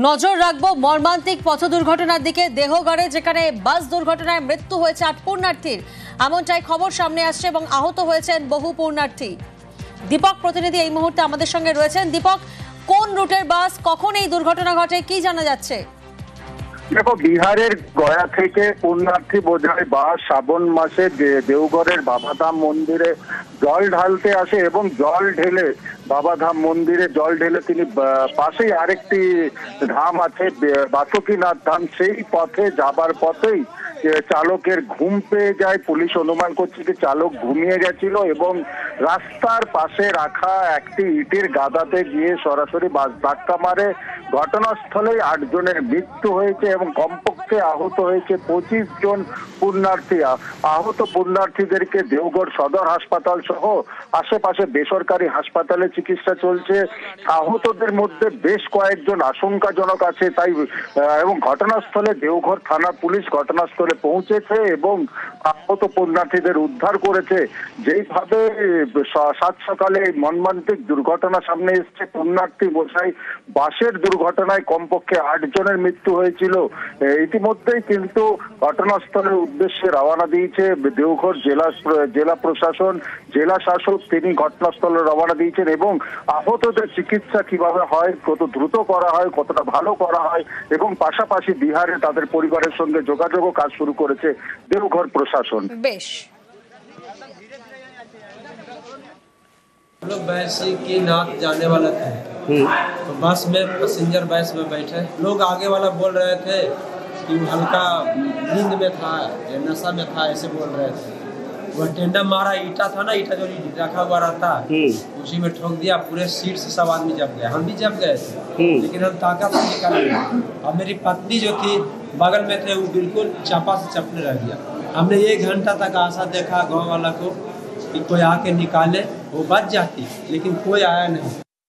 নজর রাখবো মর্মান্তিক পথ দুর্ঘটনার দিকে। দেহগড়ে যেখানে বাস দুর্ঘটনায় মৃত্যু হয়েছে 8 পুণ্যার্থীর, এমনটাই খবর সামনে আসছে এবং আহত হয়েছেন বহু পুণ্যার্থী। দীপক প্রতিনিধি এই মুহূর্তে আমাদের সঙ্গে রয়েছেন। দীপক, কোন রুটের বাস, কখন এই দুর্ঘটনা ঘটে, কি জানা যাচ্ছে? দেখো, বিহারের গয়া থেকে পুণ্যার্থী বোঝাই বাস শ্রাবণ মাসে দেওঘরের বাবাধাম মন্দিরে জল ঢালতে আসে এবং জল ঢেলে বাবাধাম মন্দিরে জল ঢেলে তিনি পাশেই আরেকটি ধাম আছে বাসুকীনাথ ধাম, সেই পথে যাবার পথেই চালকের ঘুম পেয়ে যায়। পুলিশ অনুমান করছে যে চালক ঘুমিয়ে গেছিল এবং রাস্তার পাশে রাখা একটি ইটের গাদাতে গিয়ে সরাসরি বাস ধাক্কা মারে। ঘটনাস্থলেই 8 জনের মৃত্যু হয়েছে এবং কমপক্ষে আহত হয়েছে 25 জন পুণ্যার্থী। আহত পুণ্যার্থীদেরকে দেওঘর সদর হাসপাতাল সহ আশেপাশে বেসরকারি হাসপাতালে চিকিৎসা চলছে। আহতদের মধ্যে বেশ কয়েকজন আশঙ্কাজনক আছে তাই এবং ঘটনাস্থলে দেওঘর থানা পুলিশ ঘটনাস্থলে পৌঁছেছে এবং আহত পুণ্যার্থীদের উদ্ধার করেছে। যেইভাবে সাত সকালে মর্মান্তিক দুর্ঘটনা সামনে এসছে, পুণ্যার্থী বোঝাই বাসের দুর্ঘটনায় কমপক্ষে 8 জনের মৃত্যু হয়েছিল। ইতিমধ্যেই কিন্তু ঘটনাস্থলের উদ্দেশ্যে রওনা দিয়েছে দেওঘর জেলা প্রশাসন, জেলা শাসক, তিনি ঘটনাস্থলে রওনা দিয়েছেন এবং আহতদের চিকিৎসা কিভাবে হয়, কত দ্রুত করা হয়, কতটা ভালো করা হয় এবং পাশাপাশি বিহারে তাদের পরিবারের সঙ্গে যোগাযোগও কাজ শুরু করেছে দেওঘর প্রশাসন। বেশ, लोग बासुकीनाथ जाने वाला थे तो बस में पैसेंजर बस में बैठे लोग आगे वाला बोल रहे थे कि वो हल्का नींद में था या नशा में था, ऐसे बोल रहे थे। वो टेंडर मारा, ईटा था ना, ईटा जो रखा हुआ रहता उसी में ठोक दिया, पूरे सीट से सब आदमी जब गए, हम भी जब गए थे लेकिन हम ताकत से निकल गए। और मेरी पत्नी जो थी बगल में थे, वो बिल्कुल चापा से चपने रह गया। हमने 1 घंटा तक आशा देखा गाँव वाला को कि कोई आके निकाले, वो बच जाती, लेकिन कोई आया नहीं।